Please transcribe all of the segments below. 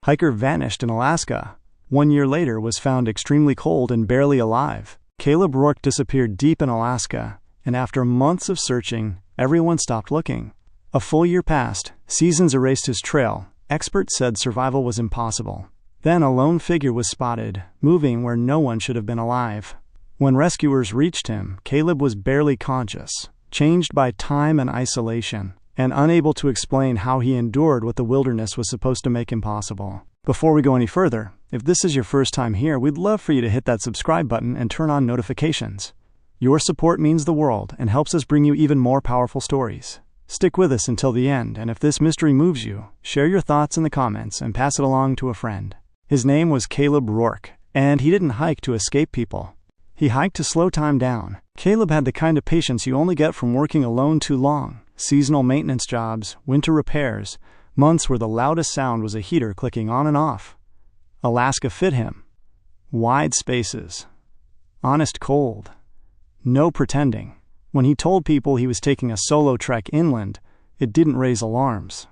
Hiker vanished in Alaska. 1 year later was found extremely cold and barely alive. Caleb Rourke disappeared deep in Alaska, and after months of searching, everyone stopped looking. A full year passed. Seasons erased his trail. Experts said survival was impossible. Then a lone figure was spotted, moving where no one should have been alive. When rescuers reached him, Caleb was barely conscious, changed by time and isolation, and unable to explain how he endured what the wilderness was supposed to make impossible. Before we go any further, if this is your first time here, we'd love for you to hit that subscribe button and turn on notifications. Your support means the world and helps us bring you even more powerful stories. Stick with us until the end, and if this mystery moves you, share your thoughts in the comments and pass it along to a friend. His name was Caleb Rourke, and he didn't hike to escape people. He hiked to slow time down. Caleb had the kind of patience you only get from working alone too long. Seasonal maintenance jobs, winter repairs, months where the loudest sound was a heater clicking on and off. Alaska fit him. Wide spaces. Honest cold. No pretending. When he told people he was taking a solo trek inland, it didn't raise alarms.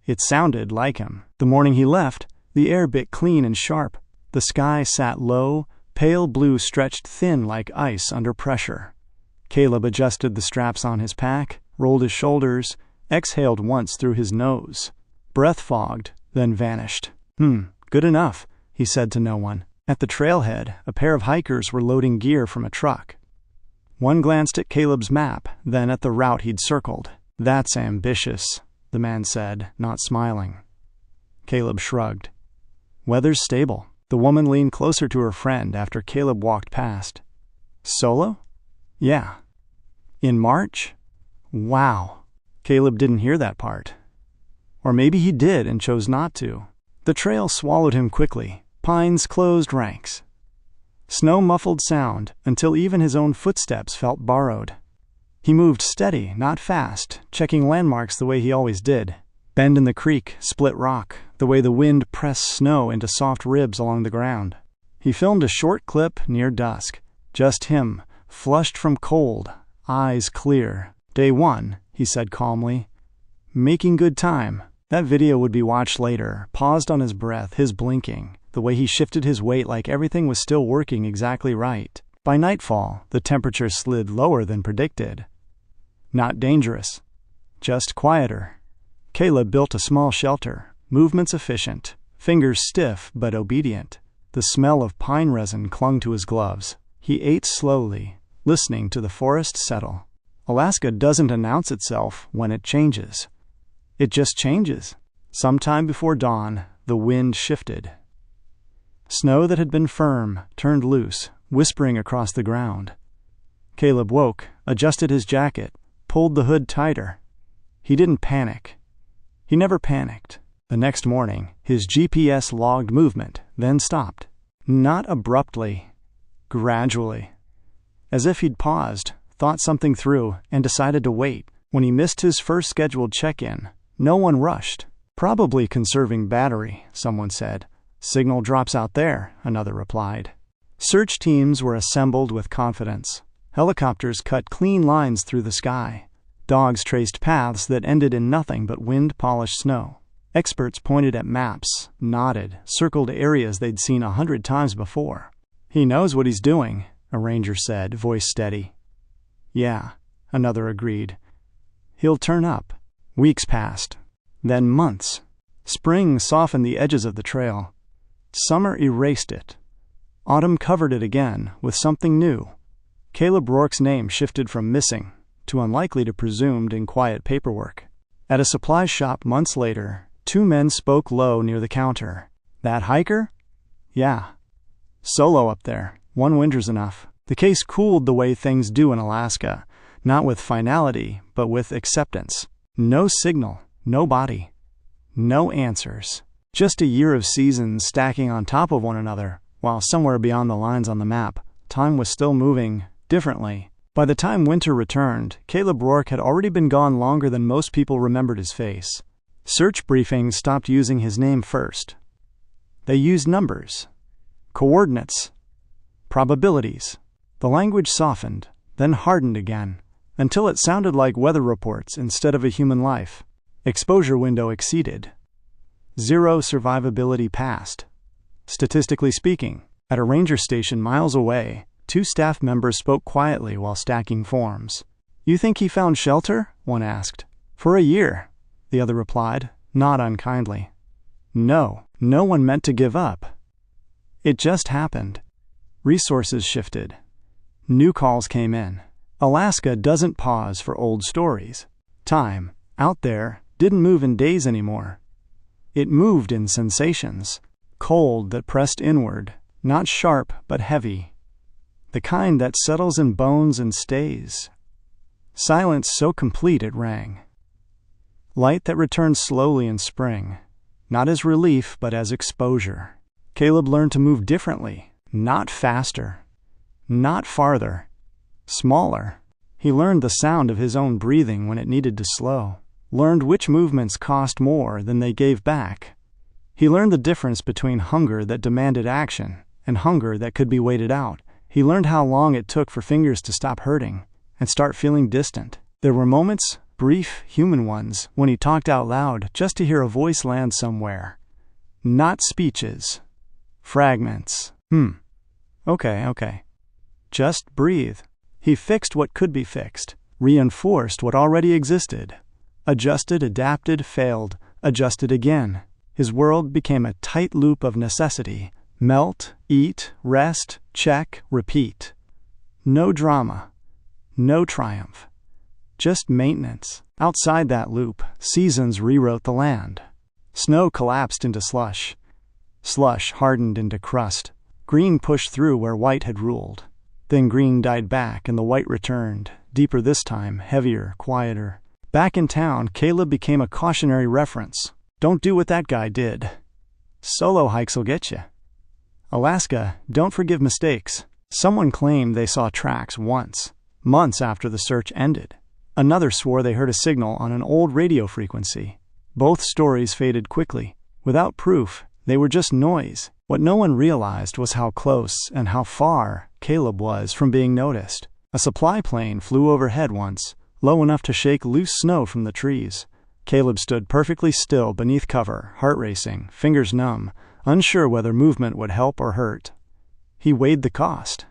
It sounded like him. The morning he left, the air bit clean and sharp. The sky sat low, pale blue stretched thin like ice under pressure. Caleb adjusted the straps on his pack, rolled his shoulders, exhaled once through his nose. Breath fogged, then vanished. Good enough, he said to no one. At the trailhead, a pair of hikers were loading gear from a truck. One glanced at Caleb's map, then at the route he'd circled. "That's ambitious," the man said, not smiling. Caleb shrugged. "Weather's stable." The woman leaned closer to her friend after Caleb walked past. "Solo?" "Yeah." "In March?" "Wow." Caleb didn't hear that part. Or maybe he did and chose not to. The trail swallowed him quickly. Pines closed ranks. Snow muffled sound until even his own footsteps felt borrowed. He moved steady, not fast, checking landmarks the way he always did. Bend in the creek, split rock, the way the wind pressed snow into soft ribs along the ground. He filmed a short clip near dusk. Just him, flushed from cold, eyes clear. "Day 1, he said calmly. "Making good time." That video would be watched later, paused on his breath, his blinking, the way he shifted his weight like everything was still working exactly right. By nightfall, the temperature slid lower than predicted. Not dangerous, just quieter. Caleb built a small shelter, movements efficient, fingers stiff but obedient. The smell of pine resin clung to his gloves. He ate slowly, listening to the forest settle. Alaska doesn't announce itself when it changes. It just changes. Sometime before dawn, the wind shifted. Snow that had been firm turned loose, whispering across the ground. Caleb woke, adjusted his jacket, pulled the hood tighter. He didn't panic. He never panicked. The next morning, his GPS logged movement, then stopped. Not abruptly, gradually. As if he'd paused, thought something through, and decided to wait. When he missed his first scheduled check-in, no one rushed. "Probably conserving battery," someone said. "Signal drops out there," another replied. Search teams were assembled with confidence. Helicopters cut clean lines through the sky. Dogs traced paths that ended in nothing but wind-polished snow. Experts pointed at maps, nodded, circled areas they'd seen 100 times before. "He knows what he's doing," a ranger said, voice steady. "Yeah," another agreed. "He'll turn up." Weeks passed. Then months. Spring softened the edges of the trail. Summer erased it. Autumn covered it again with something new. Caleb Rourke's name shifted from missing to unlikely to presumed in quiet paperwork. At a supply shop months later, 2 men spoke low near the counter. "That hiker?" "Yeah." "Solo up there. 1 winter's enough." The case cooled the way things do in Alaska, not with finality, but with acceptance. No signal, no body, no answers. Just a year of seasons stacking on top of one another, while somewhere beyond the lines on the map, time was still moving differently. By the time winter returned, Caleb Rourke had already been gone longer than most people remembered his face. Search briefings stopped using his name first. They used numbers, coordinates, probabilities. The language softened, then hardened again, until it sounded like weather reports instead of a human life. Exposure window exceeded. Zero survivability past. Statistically speaking, at a ranger station miles away, 2 staff members spoke quietly while stacking forms. "You think he found shelter?" one asked. "For a year," the other replied, not unkindly. No one meant to give up. It just happened. Resources shifted. New calls came in. Alaska doesn't pause for old stories. Time, out there, didn't move in days anymore. It moved in sensations. Cold that pressed inward, not sharp but heavy. The kind that settles in bones and stays. Silence so complete it rang. Light that returned slowly in spring, not as relief but as exposure. Caleb learned to move differently, not faster, not farther, smaller. He learned the sound of his own breathing when it needed to slow, learned which movements cost more than they gave back. He learned the difference between hunger that demanded action and hunger that could be waited out. He learned how long it took for fingers to stop hurting and start feeling distant. There were moments, brief, human ones, when he talked out loud just to hear a voice land somewhere. Not speeches. Fragments. Okay. Just breathe. He fixed what could be fixed, reinforced what already existed. Adjusted, adapted, failed, adjusted again. His world became a tight loop of necessity. Melt, eat, rest, check, repeat. No drama. No triumph. Just maintenance. Outside that loop, seasons rewrote the land. Snow collapsed into slush. Slush hardened into crust. Green pushed through where white had ruled. Then green died back and the white returned, deeper this time, heavier, quieter. Back in town, Caleb became a cautionary reference. Don't do what that guy did. Solo hikes'll get you. Alaska, don't forgive mistakes. Someone claimed they saw tracks once, months after the search ended. Another swore they heard a signal on an old radio frequency. Both stories faded quickly. Without proof, they were just noise. What no one realized was how close and how far Caleb was from being noticed. A supply plane flew overhead once, low enough to shake loose snow from the trees. Caleb stood perfectly still beneath cover, heart racing, fingers numb, unsure whether movement would help or hurt. He weighed the cost.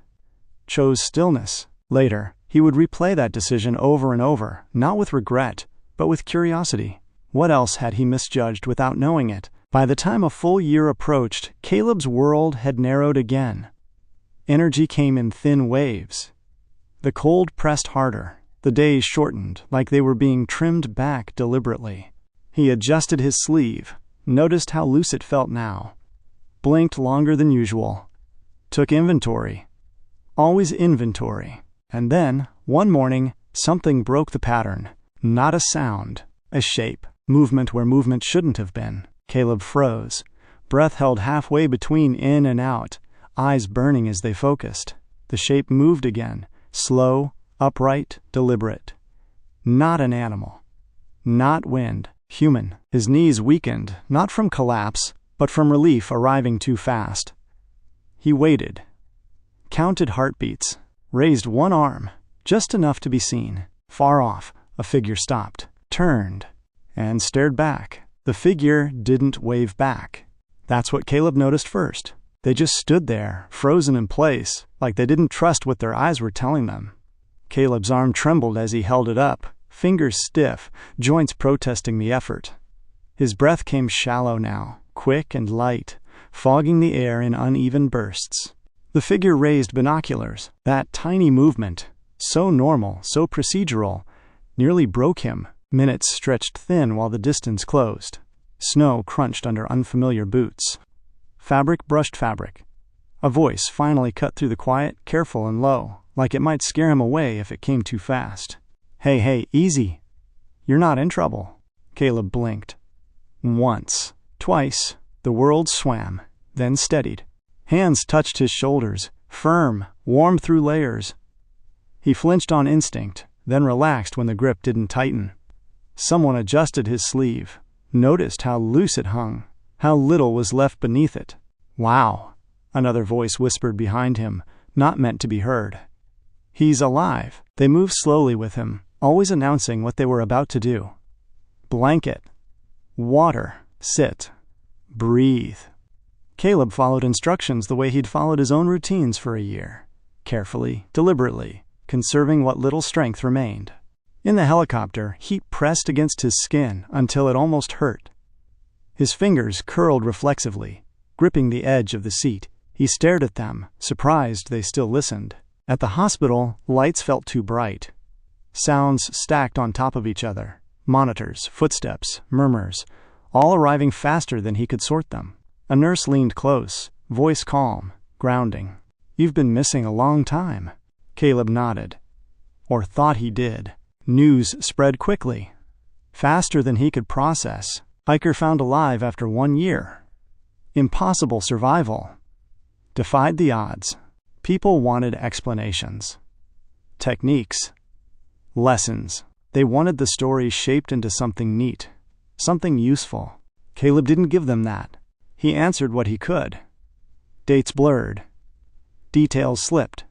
Chose stillness. Later, he would replay that decision over and over, not with regret, but with curiosity. What else had he misjudged without knowing it? By the time a full year approached, Caleb's world had narrowed again. Energy came in thin waves. The cold pressed harder. The days shortened, like they were being trimmed back deliberately. He adjusted his sleeve, noticed how loose it felt now. Blinked longer than usual. Took inventory. Always inventory. And then, one morning, something broke the pattern. Not a sound, a shape. Movement where movement shouldn't have been. Caleb froze. Breath held halfway between in and out, eyes burning as they focused. The shape moved again, slow, upright, deliberate. Not an animal. Not wind. Human. His knees weakened, not from collapse, but from relief arriving too fast. He waited. Counted heartbeats. Raised one arm, just enough to be seen. Far off, a figure stopped, turned, and stared back. The figure didn't wave back. That's what Caleb noticed first. They just stood there, frozen in place, like they didn't trust what their eyes were telling them. Caleb's arm trembled as he held it up, fingers stiff, joints protesting the effort. His breath came shallow now, quick and light, fogging the air in uneven bursts. The figure raised binoculars. That tiny movement, so normal, so procedural, nearly broke him. Minutes stretched thin while the distance closed. Snow crunched under unfamiliar boots. Fabric brushed fabric. A voice finally cut through the quiet, careful and low, like it might scare him away if it came too fast. Hey, easy. You're not in trouble. Caleb blinked. Once. Twice. The world swam, then steadied. Hands touched his shoulders, firm, warm through layers. He flinched on instinct, then relaxed when the grip didn't tighten. Someone adjusted his sleeve, noticed how loose it hung, how little was left beneath it. Wow, another voice whispered behind him, not meant to be heard. He's alive. They moved slowly with him, always announcing what they were about to do. Blanket. Water. Sit. Breathe. Caleb followed instructions the way he'd followed his own routines for a year, carefully, deliberately, conserving what little strength remained. In the helicopter, heat pressed against his skin until it almost hurt. His fingers curled reflexively, gripping the edge of the seat. He stared at them, surprised they still listened. At the hospital, lights felt too bright. Sounds stacked on top of each other. Monitors, footsteps, murmurs, all arriving faster than he could sort them. A nurse leaned close, voice calm, grounding. "You've been missing a long time." Caleb nodded. Or thought he did. News spread quickly. Faster than he could process. Hiker found alive after 1 year. Impossible survival. Defied the odds. People wanted explanations. Techniques. Lessons. They wanted the story shaped into something neat, something useful. Caleb didn't give them that. He answered what he could. Dates blurred. Details slipped.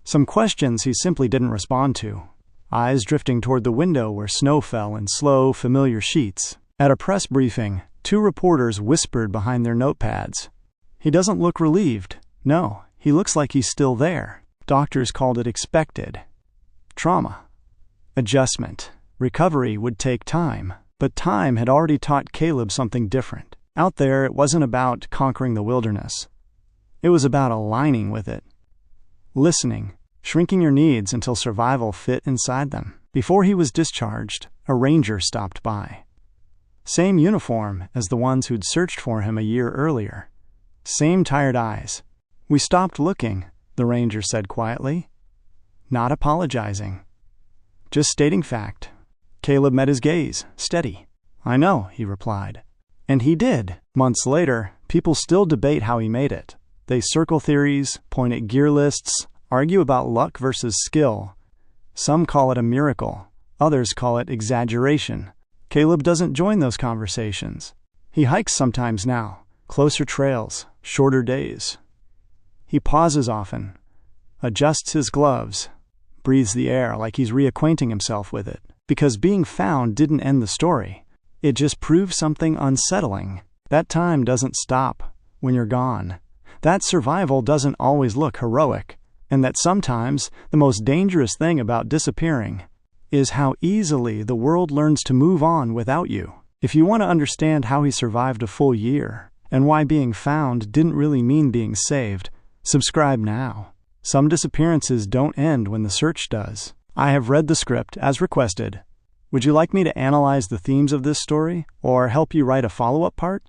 Some questions he simply didn't respond to. Eyes drifting toward the window where snow fell in slow, familiar sheets. At a press briefing, 2 reporters whispered behind their notepads. "He doesn't look relieved. No, he looks like he's still there." Doctors called it expected. Trauma. Adjustment. Recovery would take time. But time had already taught Caleb something different. Out there, it wasn't about conquering the wilderness. It was about aligning with it. Listening, shrinking your needs until survival fit inside them. Before he was discharged, a ranger stopped by. Same uniform as the ones who'd searched for him a year earlier. Same tired eyes. "We stopped looking," the ranger said quietly. Not apologizing. Just stating fact. Caleb met his gaze, steady. "I know," he replied. And he did. Months later, people still debate how he made it. They circle theories, point at gear lists, argue about luck versus skill. Some call it a miracle. Others call it exaggeration. Caleb doesn't join those conversations. He hikes sometimes now, closer trails, shorter days. He pauses often, adjusts his gloves, breathes the air like he's reacquainting himself with it. Because being found didn't end the story. It just proved something unsettling. That time doesn't stop when you're gone. That survival doesn't always look heroic. And that sometimes the most dangerous thing about disappearing is how easily the world learns to move on without you. If you want to understand how he survived a full year and why being found didn't really mean being saved, subscribe now. Some disappearances don't end when the search does. I have read the script as requested. Would you like me to analyze the themes of this story or help you write a follow-up part?